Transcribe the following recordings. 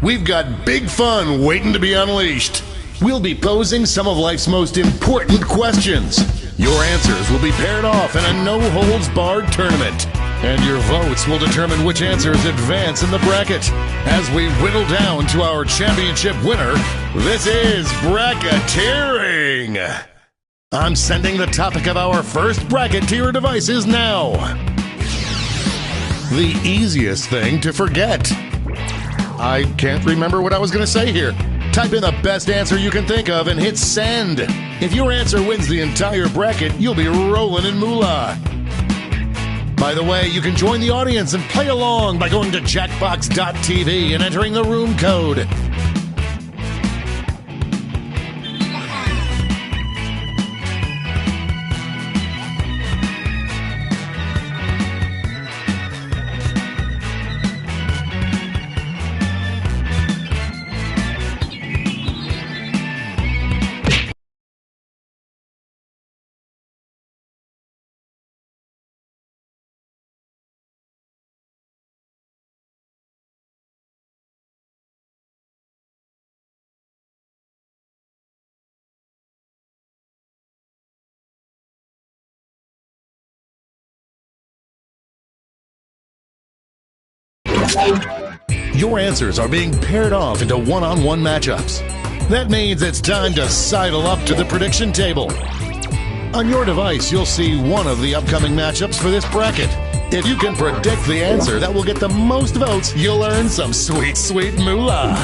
We've got big fun waiting to be unleashed. We'll be posing some of life's most important questions. Your answers will be paired off in a no-holds-barred tournament. And your votes will determine which answers advance in the bracket. As we whittle down to our championship winner, this is bracketeering. I'm sending the topic of our first bracket to your devices now. The easiest thing to forget. I can't remember what I was going to say here. Type in the best answer you can think of and hit send. If your answer wins the entire bracket, you'll be rolling in moolah. By the way, you can join the audience and play along by going to jackbox.tv and entering the room code. Your answers are being paired off into one-on-one matchups. That means it's time to sidle up to the prediction table. On your device, you'll see one of the upcoming matchups for this bracket. If you can predict the answer that will get the most votes, you'll earn some sweet, sweet moolah.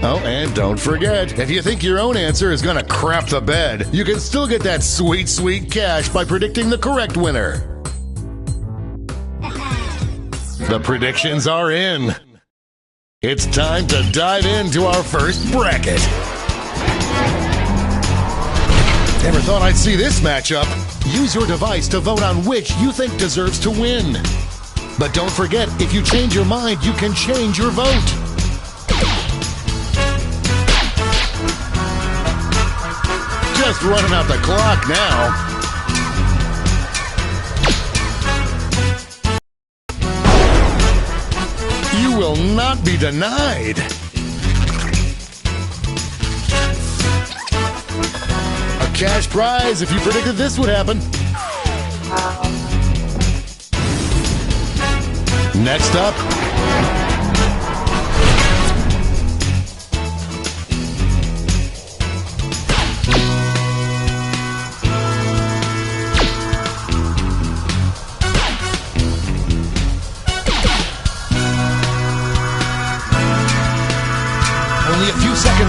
Oh, and don't forget, if you think your own answer is gonna crap the bed, you can still get that sweet, sweet cash by predicting the correct winner. The predictions are in. It's time to dive into our first bracket. Never thought I'd see this matchup. Use your device to vote on which you think deserves to win. But don't forget, if you change your mind, you can change your vote. Just running out the clock now. You will not be denied. A cash prize if you predicted this would happen. Next up.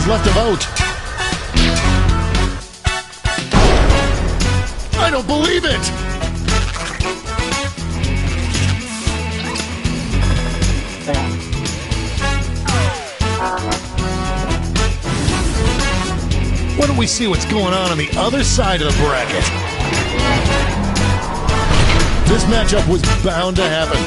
seconds left to vote. I don't believe it! Why don't we see what's going on the other side of the bracket? This matchup was bound to happen.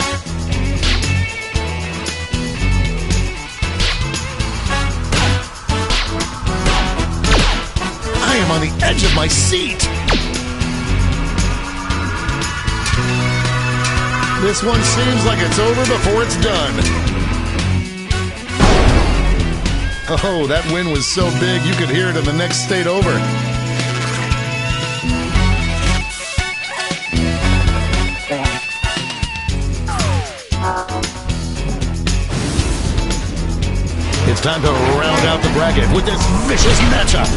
I am on the edge of my seat. This one seems like it's over before it's done. Oh, that win was so big you could hear it in the next state over. It's time to round out the bracket with this vicious matchup.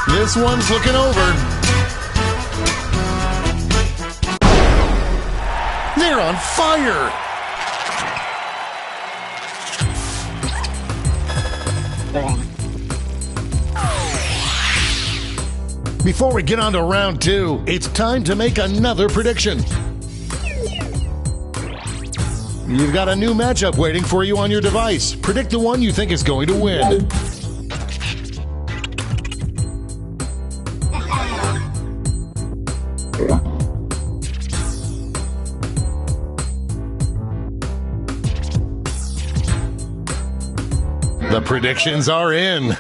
This one's looking over. They're on fire! Before we get on to round two, it's time to make another prediction. You've got a new matchup waiting for you on your device. Predict the one you think is going to win. The predictions are in.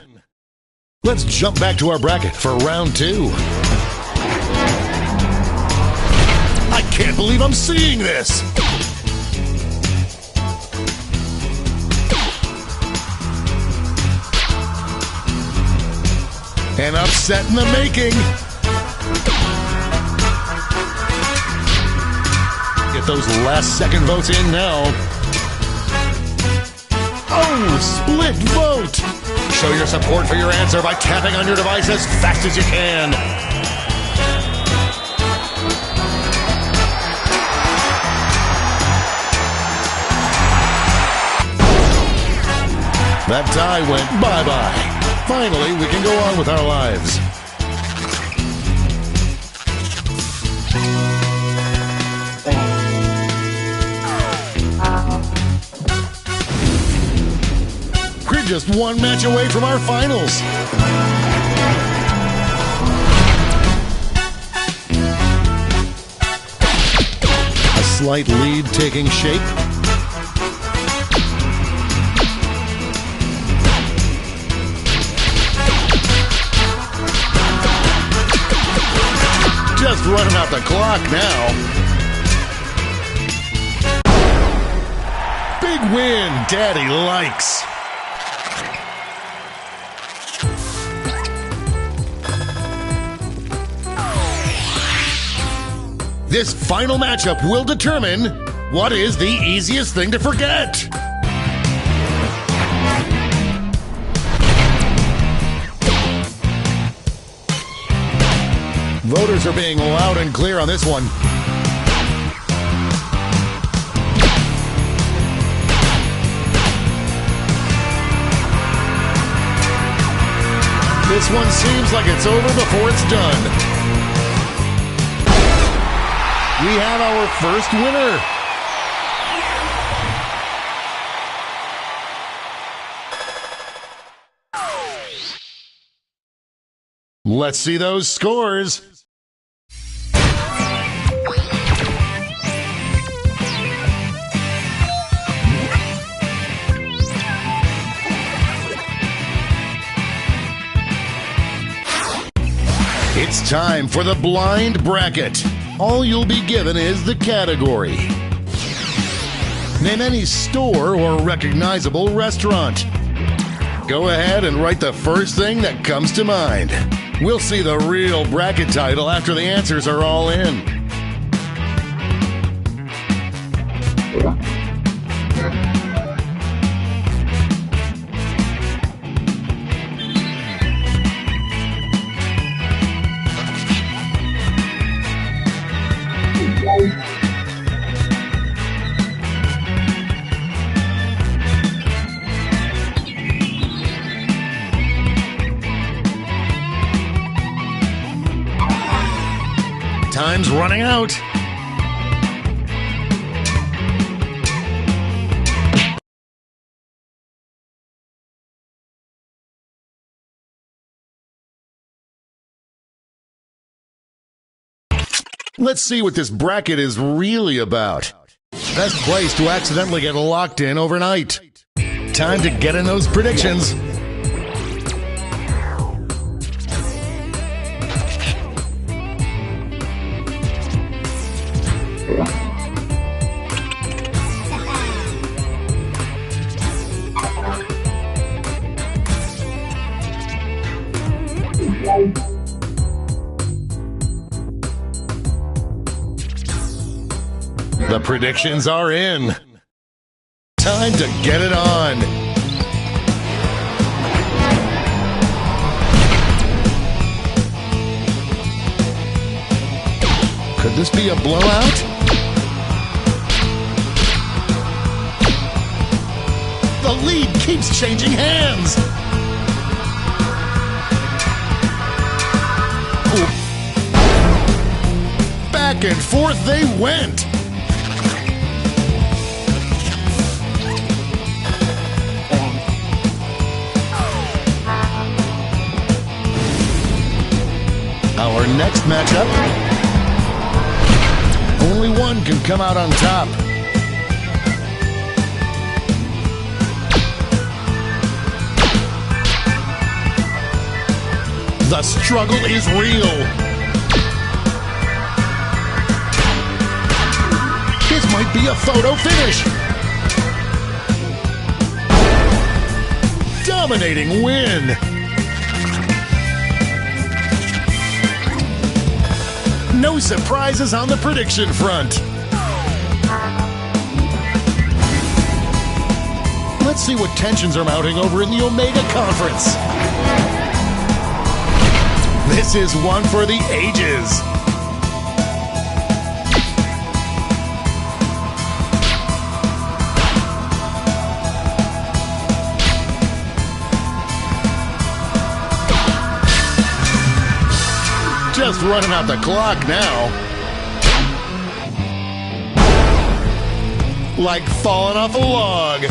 Let's jump back to our bracket for round two. I can't believe I'm seeing this! An upset in the making. Get those last second votes in now. Oh, split vote! Show your support for your answer by tapping on your device as fast as you can. That tie went bye-bye. Finally, we can go on with our lives. We're just one match away from our finals. A slight lead taking shape. Just running out the clock now. Big win, Daddy likes. This final matchup will determine what is the easiest thing to forget. Voters are being loud and clear on this one. This one seems like it's over before it's done. We have our first winner. Let's see those scores. It's time for the blind bracket. All you'll be given is the category. Name any store or recognizable restaurant. Go ahead and write the first thing that comes to mind. We'll see the real bracket title after the answers are all in. Time's running out. Let's see what this bracket is really about. Best place to accidentally get locked in overnight. Time to get in those predictions. The predictions are in. Time to get it on. Could this be a blowout? The lead keeps changing hands. Ooh. Back and forth they went. Our next matchup, only one can come out on top. The struggle is real. This might be a photo finish. Dominating win. No surprises on the prediction front. Let's see what tensions are mounting over in the Omega Conference. This is one for the ages. Just running out the clock now. Like falling off a log.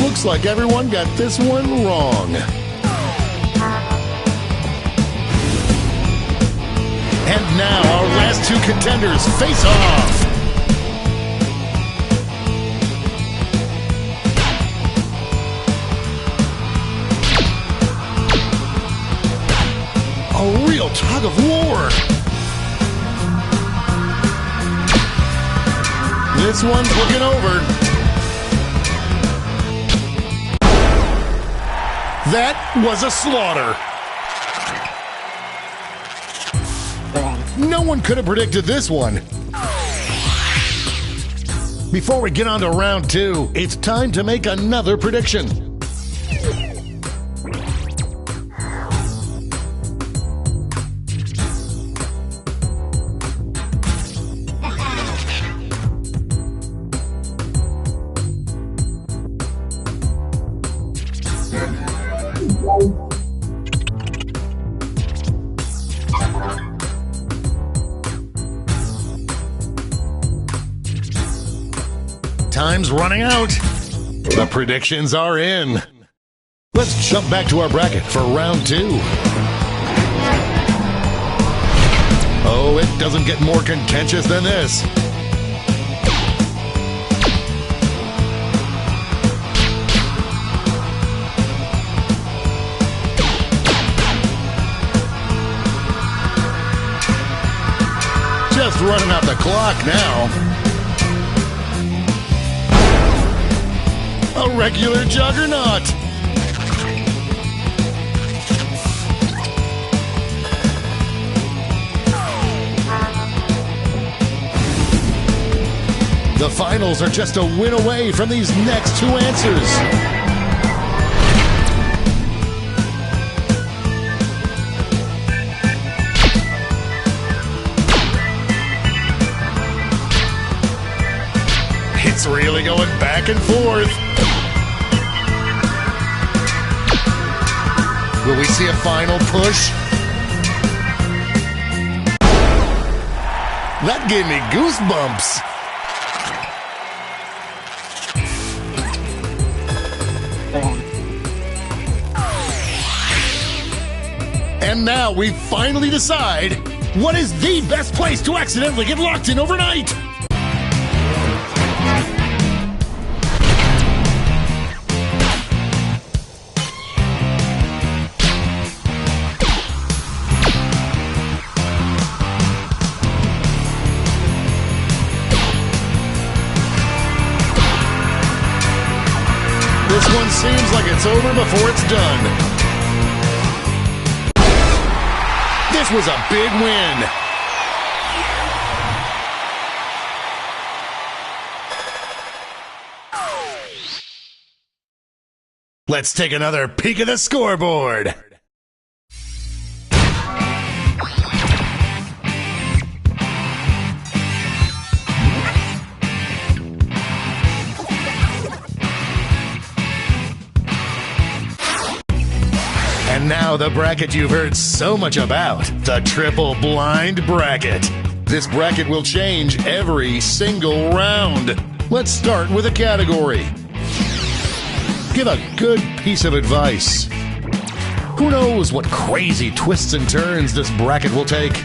Looks like everyone got this one wrong. And now our last two contenders face off. A real tug of war. This one's looking over. That was a slaughter. No one could have predicted this one. Before we get on to round two, it's time to make another prediction. Time's running out. The predictions are in. Let's jump back to our bracket for round two. Oh, it doesn't get more contentious than this. Just running out the clock now. A regular juggernaut. The finals are just a win away from these next two answers. It's really going back and forth. Will we see a final push? That gave me goosebumps. And now we finally decide what is the best place to accidentally get locked in overnight. This one seems like it's over before it's done. This was a big win. Let's take another peek at the scoreboard. And now the bracket you've heard so much about, the triple blind bracket. This bracket will change every single round. Let's start with a category. Give a good piece of advice. Who knows what crazy twists and turns this bracket will take?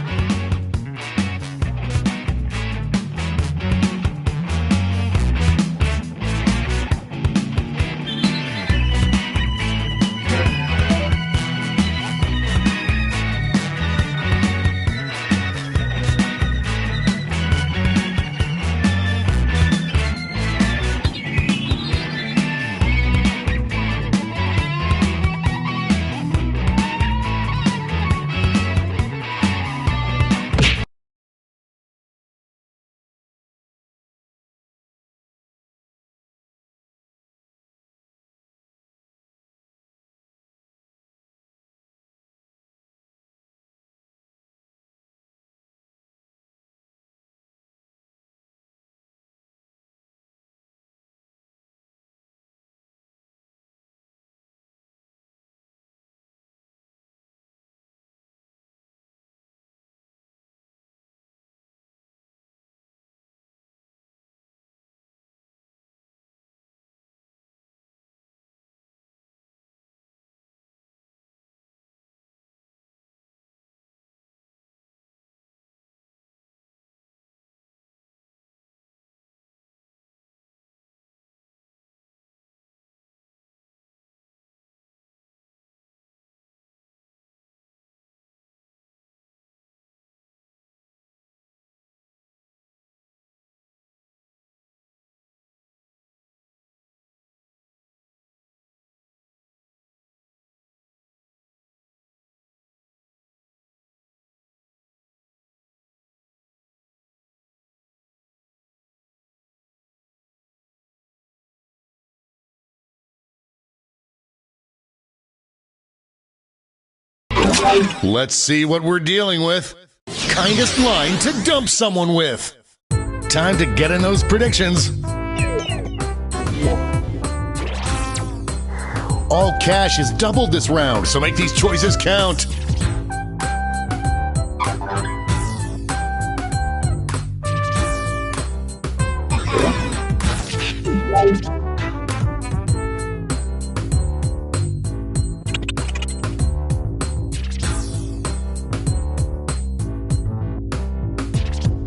Let's see what we're dealing with. Kindest line to dump someone with. Time to get in those predictions. All cash is doubled this round, so make these choices count.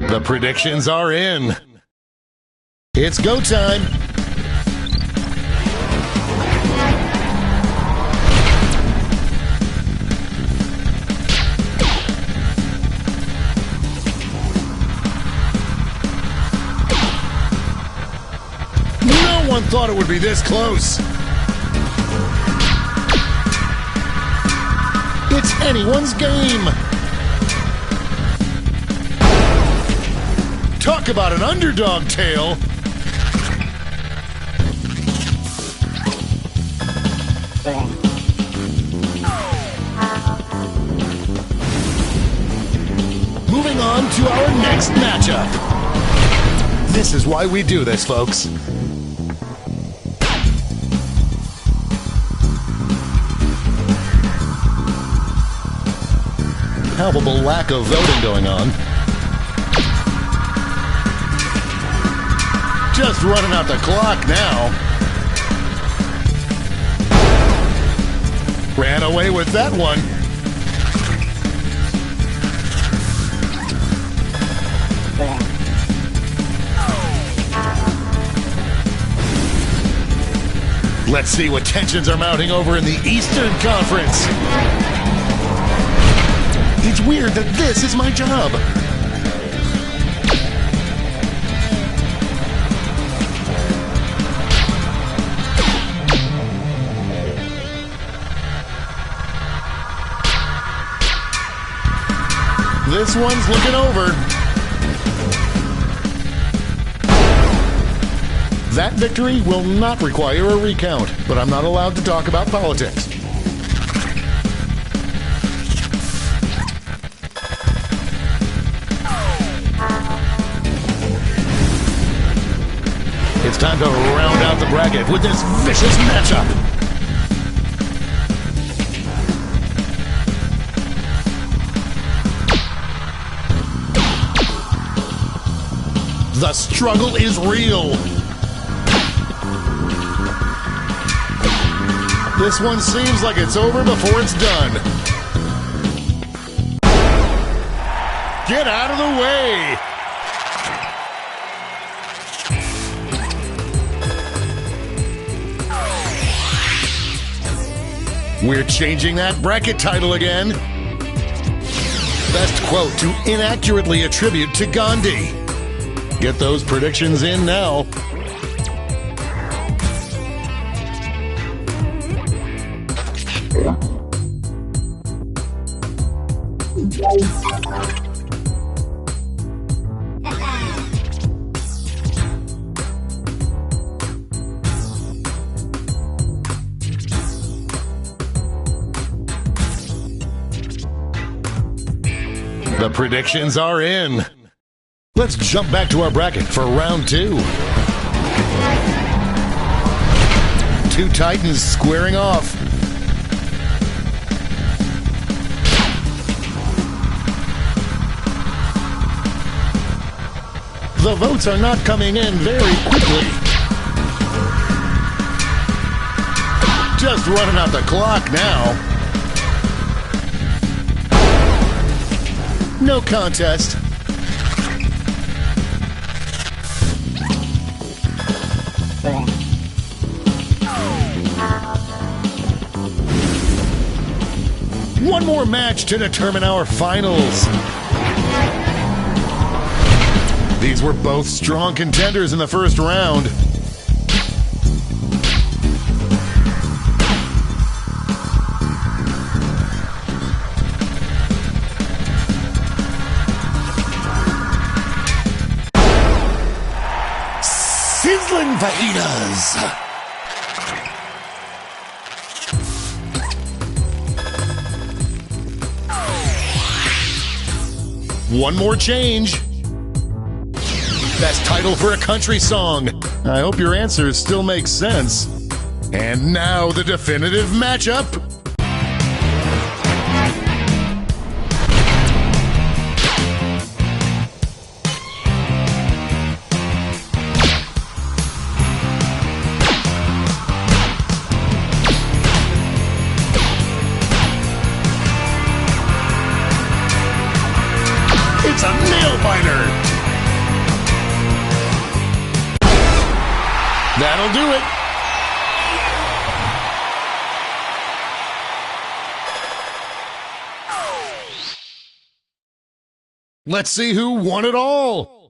The predictions are in. It's go time. No one thought it would be this close. It's anyone's game. Talk about an underdog tale. Moving on to our next matchup. This is why we do this, folks. Palpable lack of voting going on. Just running out the clock now. Ran away with that one. Let's see what tensions are mounting over in the Eastern Conference. It's weird that this is my job. This one's looking over. That victory will not require a recount, but I'm not allowed to talk about politics. It's time to round out the bracket with this vicious matchup. The struggle is real. This one seems like it's over before it's done. Get out of the way! We're changing that bracket title again. Best quote to inaccurately attribute to Gandhi. Get those predictions in now. The predictions are in. Let's jump back to our bracket for round 2. Two Titans squaring off. The votes are not coming in very quickly. Just running out the clock now. No contest. One more match to determine our finals. These were both strong contenders in the first round. Sizzling fajitas. One more change. Best title for a country song. I hope your answers still make sense. And now the definitive matchup. It's a nail biter. That'll do it. Let's see who won it all.